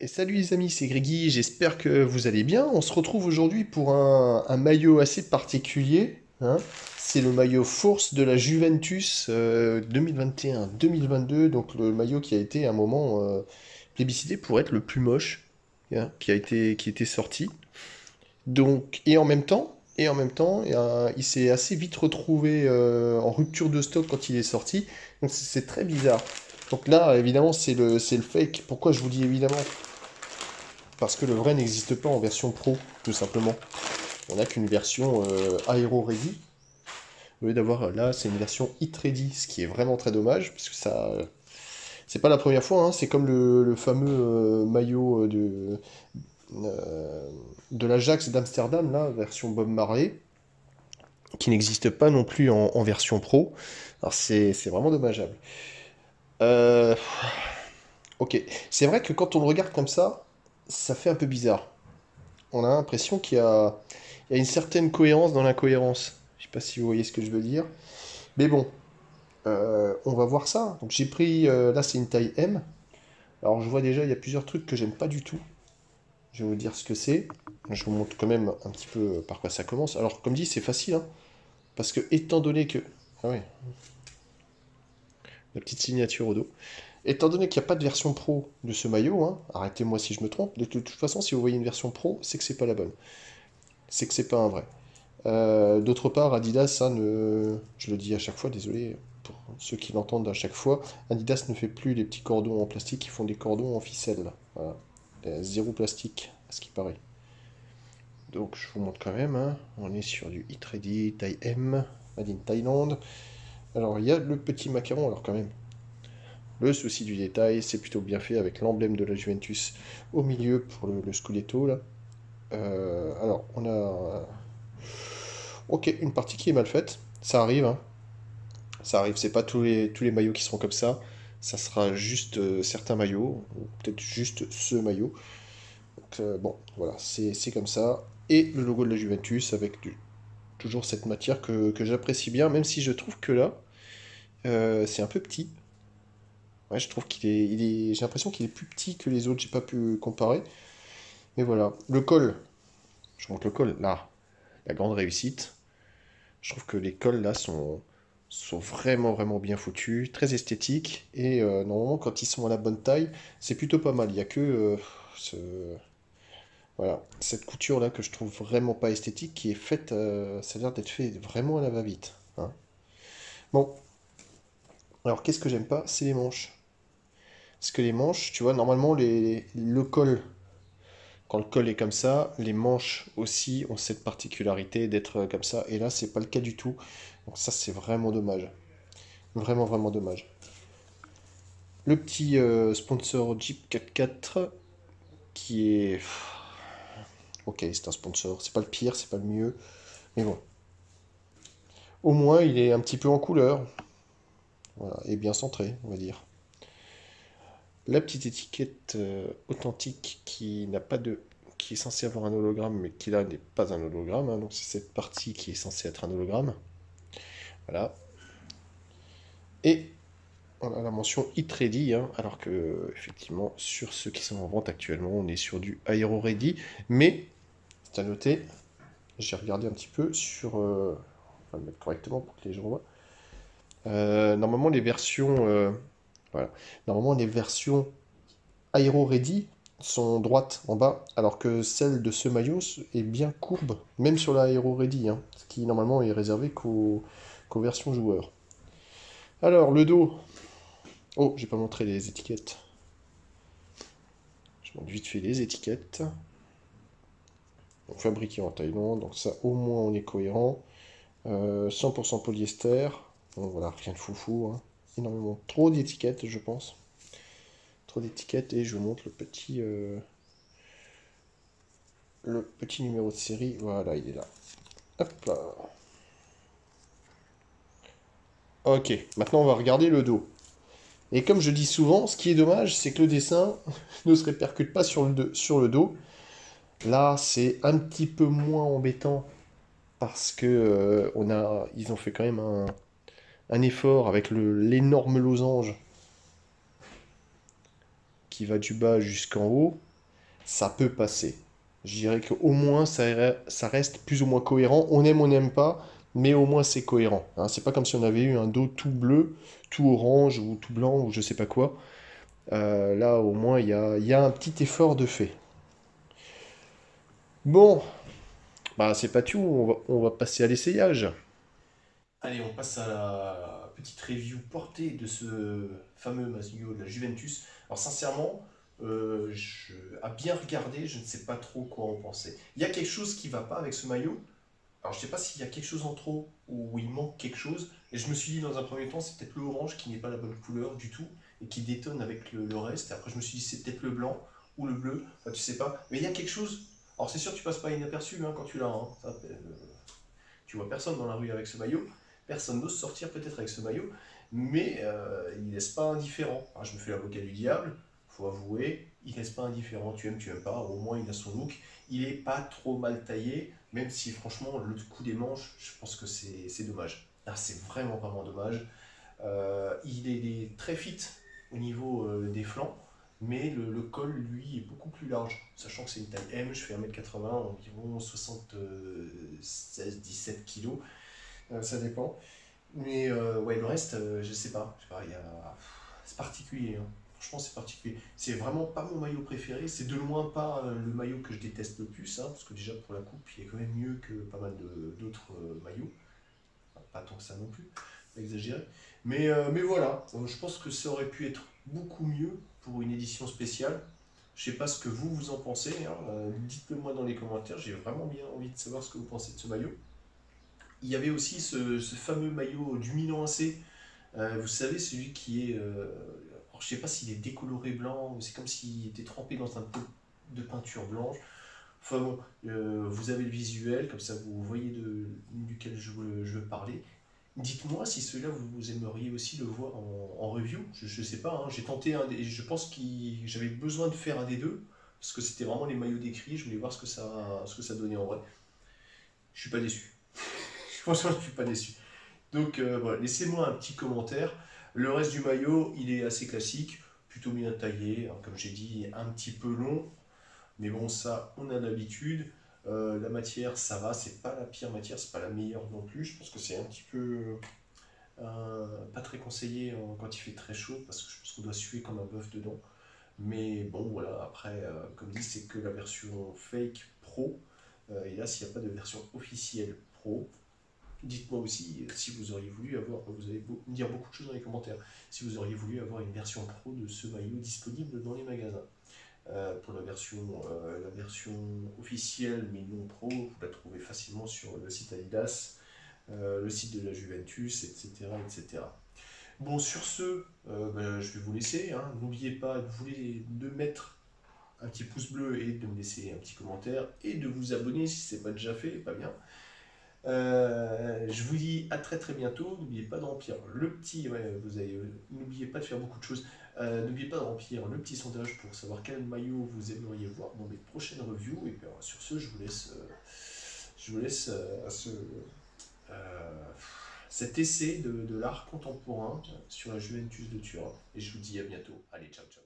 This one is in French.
Et salut les amis, c'est Grégui, j'espère que vous allez bien. On se retrouve aujourd'hui pour un maillot assez particulier, hein. C'est le maillot Force de la Juventus 2021-2022, donc le maillot qui a été à un moment plébiscité pour être le plus moche, hein, qui était sorti. Donc, il s'est assez vite retrouvé en rupture de stock quand il est sorti. Donc c'est très bizarre. Donc là, évidemment, c'est le fake. Pourquoi je vous dis évidemment? Parce que le vrai n'existe pas en version pro, tout simplement. On n'a qu'une version Aero Ready. Au lieu d'avoir là, c'est une version Hit Ready, ce qui est vraiment très dommage, parce que ça. C'est pas la première fois, hein, c'est comme le fameux maillot de l'Ajax d'Amsterdam, là, version Bob Marley, qui n'existe pas non plus en version pro. Alors c'est vraiment dommageable. Euh, ok, c'est vrai que quand on le regarde comme ça fait un peu bizarre. On a l'impression il y a une certaine cohérence dans l'incohérence. Je sais pas si vous voyez ce que je veux dire. Mais bon, on va voir ça. Donc j'ai pris, là c'est une taille M. Alors je vois déjà, il y a plusieurs trucs que j'aime pas du tout. Je vais vous dire ce que c'est. Je vous montre quand même un petit peu par quoi ça commence. Alors comme dit, c'est facile, hein, parce que étant donné que... Ah ouais, la petite signature au dos. Étant donné qu'il n'y a pas de version pro de ce maillot, hein, arrêtez-moi si je me trompe, de toute façon, si vous voyez une version pro, c'est que c'est pas la bonne. C'est que c'est pas un vrai. D'autre part, Adidas, ça ne... je le dis à chaque fois, désolé pour ceux qui l'entendent à chaque fois, Adidas ne fait plus les petits cordons en plastique, ils font des cordons en ficelle. Voilà. Zéro plastique, à ce qui paraît. Donc je vous montre quand même, hein. On est sur du Hit Ready, taille M, made in Thailand. Alors il y a le petit macaron, alors quand même. Le souci du détail, c'est plutôt bien fait avec l'emblème de la Juventus au milieu pour le Scudetto là. Alors on a ok, une partie qui est mal faite, ça arrive, hein. Ça arrive, c'est pas tous les maillots qui seront comme ça. Ça sera juste certains maillots, ou peut-être juste ce maillot. Donc, bon, voilà, c'est comme ça. Et le logo de la Juventus avec toujours cette matière que j'apprécie bien, même si je trouve que là, c'est un peu petit. Ouais, je trouve j'ai l'impression qu'il est plus petit que les autres, j'ai pas pu comparer. Mais voilà, le col, je montre le col, là, la grande réussite. Je trouve que les cols là sont vraiment vraiment bien foutus, très esthétiques, et normalement quand ils sont à la bonne taille, c'est plutôt pas mal. Il y a que voilà, cette couture là que je trouve vraiment pas esthétique qui est faite, ça a l'air d'être fait vraiment à la va-vite, hein. Bon, alors qu'est-ce que j'aime pas? C'est les manches. Parce que les manches, tu vois, normalement le col, quand le col est comme ça, les manches aussi ont cette particularité d'être comme ça, et là c'est pas le cas du tout. Donc ça c'est vraiment dommage. Vraiment, vraiment dommage. Le petit sponsor Jeep 4x4 qui est... Ok, c'est un sponsor. C'est pas le pire, c'est pas le mieux. Mais bon. Au moins, il est un petit peu en couleur. Voilà, et bien centré, on va dire. La petite étiquette authentique qui n'a pas de... qui est censée avoir un hologramme, mais qui là n'est pas un hologramme, hein. Donc c'est cette partie qui est censée être un hologramme. Voilà. Et on a la mention Hit Ready, hein, alors que, effectivement, sur ceux qui sont en vente actuellement, on est sur du Aero Ready. Mais, c'est à noter, j'ai regardé un petit peu sur. On va le mettre correctement pour que les gens voient. Normalement, les versions. Voilà. Normalement, les versions Aero Ready sont droites en bas, alors que celle de ce maillot est bien courbe, même sur la Aero Ready, hein, ce qui normalement est réservé qu'aux versions joueurs. Alors, le dos. Oh, j'ai pas montré les étiquettes. Je montre vite fait les étiquettes. Donc, fabriqué en Thaïlande, donc ça au moins on est cohérent. 100% polyester. Bon, voilà, rien de foufou, hein. Énormément trop d'étiquettes, je pense. Trop d'étiquettes et je vous montre le petit numéro de série. Voilà, il est là. Hop là. Ok, maintenant on va regarder le dos. Et comme je dis souvent, ce qui est dommage, c'est que le dessin ne se répercute pas sur le dos. Là, c'est un petit peu moins embêtant parce que ils ont fait quand même un effort avec l'énorme losange qui va du bas jusqu'en haut, ça peut passer. Je dirais qu'au moins ça reste plus ou moins cohérent. On n'aime pas, mais au moins c'est cohérent. Hein, c'est pas comme si on avait eu un dos tout bleu, tout orange ou tout blanc ou je sais pas quoi. Là au moins il y a un petit effort de fait. Bon, bah c'est pas tout, on va passer à l'essayage. Allez, on passe à la petite review portée de ce fameux maillot de la Juventus. Alors sincèrement, à bien regarder, je ne sais pas trop quoi en penser. Il y a quelque chose qui va pas avec ce maillot. Alors je ne sais pas s'il y a quelque chose en trop ou il manque quelque chose. Et je me suis dit dans un premier temps, c'est peut-être le orange qui n'est pas la bonne couleur du tout et qui détonne avec le reste. Et après je me suis dit c'est peut-être le blanc ou le bleu. Enfin, tu sais pas. Mais il y a quelque chose. Alors c'est sûr tu passes pas inaperçu hein, quand tu l'as. Hein. Tu vois personne dans la rue avec ce maillot. Personne n'ose sortir peut-être avec ce maillot, mais il ne laisse pas indifférent. Alors, je me fais l'avocat du diable, faut avouer, il ne laisse pas indifférent. Tu aimes pas, au moins il a son look. Il est pas trop mal taillé, même si franchement le coup des manches, je pense que c'est dommage. Ah, c'est vraiment vraiment dommage. Il est très fit au niveau des flancs, mais le col, lui, est beaucoup plus large. Sachant que c'est une taille M, je fais 1,80 m, environ 76-17 kg, ça dépend. Mais ouais, le reste, je sais pas. Je sais pas, c'est particulier. Hein. Franchement, c'est particulier. C'est vraiment pas mon maillot préféré. C'est de loin pas le maillot que je déteste le plus. Hein, parce que déjà, pour la coupe, il est quand même mieux que pas mal d'autres maillots. Enfin, pas tant que ça non plus, pas exagéré. Mais voilà, je pense que ça aurait pu être beaucoup mieux pour une édition spéciale. Je sais pas ce que vous en pensez. Hein. Dites-le moi dans les commentaires. J'ai vraiment bien envie de savoir ce que vous pensez de ce maillot. Il y avait aussi ce fameux maillot du Milan AC. Vous savez, celui qui est. Alors, je sais pas s'il est décoloré blanc, ou c'est comme s'il était trempé dans un peu de peinture blanche. Enfin bon, vous avez le visuel, comme ça vous voyez duquel je veux parler. Dites-moi si celui-là vous aimeriez aussi le voir en review. Je sais pas, hein, j'ai tenté un des. Je pense que j'avais besoin de faire un des deux, parce que c'était vraiment les maillots d'écrit. Je voulais voir ce que ça donnait en vrai. Je suis pas déçu. Franchement, je suis pas déçu. Donc voilà, laissez-moi un petit commentaire. Le reste du maillot, il est assez classique, plutôt bien taillé. Alors, comme j'ai dit, un petit peu long, mais bon, ça, on a l'habitude. La matière, ça va, c'est pas la pire matière, c'est pas la meilleure non plus. Je pense que c'est un petit peu pas très conseillé quand il fait très chaud, parce que je pense qu'on doit suer comme un bœuf dedans. Mais bon, voilà, après, comme dit, c'est que la version fake pro. Et là, s'il n'y a pas de version officielle pro, dites-moi aussi si vous auriez voulu avoir, vous allez me dire beaucoup de choses dans les commentaires, si vous auriez voulu avoir une version pro de ce maillot disponible dans les magasins. Pour la version officielle mais non pro, vous la trouvez facilement sur le site Adidas, le site de la Juventus, etc. etc. Bon, sur ce, ben, je vais vous laisser. Hein. N'oubliez pas de mettre un petit pouce bleu et de me laisser un petit commentaire et de vous abonner si ce n'est pas déjà fait, pas bien. Je vous dis à très très bientôt. N'oubliez pas de remplir le petit. Ouais, n'oubliez pas de faire beaucoup de choses. N'oubliez pas de remplir le petit sondage pour savoir quel maillot vous aimeriez voir dans les prochaines reviews. Et puis, sur ce, je vous laisse euh, cet essai de l'art contemporain sur la Juventus de Turin. Et je vous dis à bientôt. Allez, ciao ciao.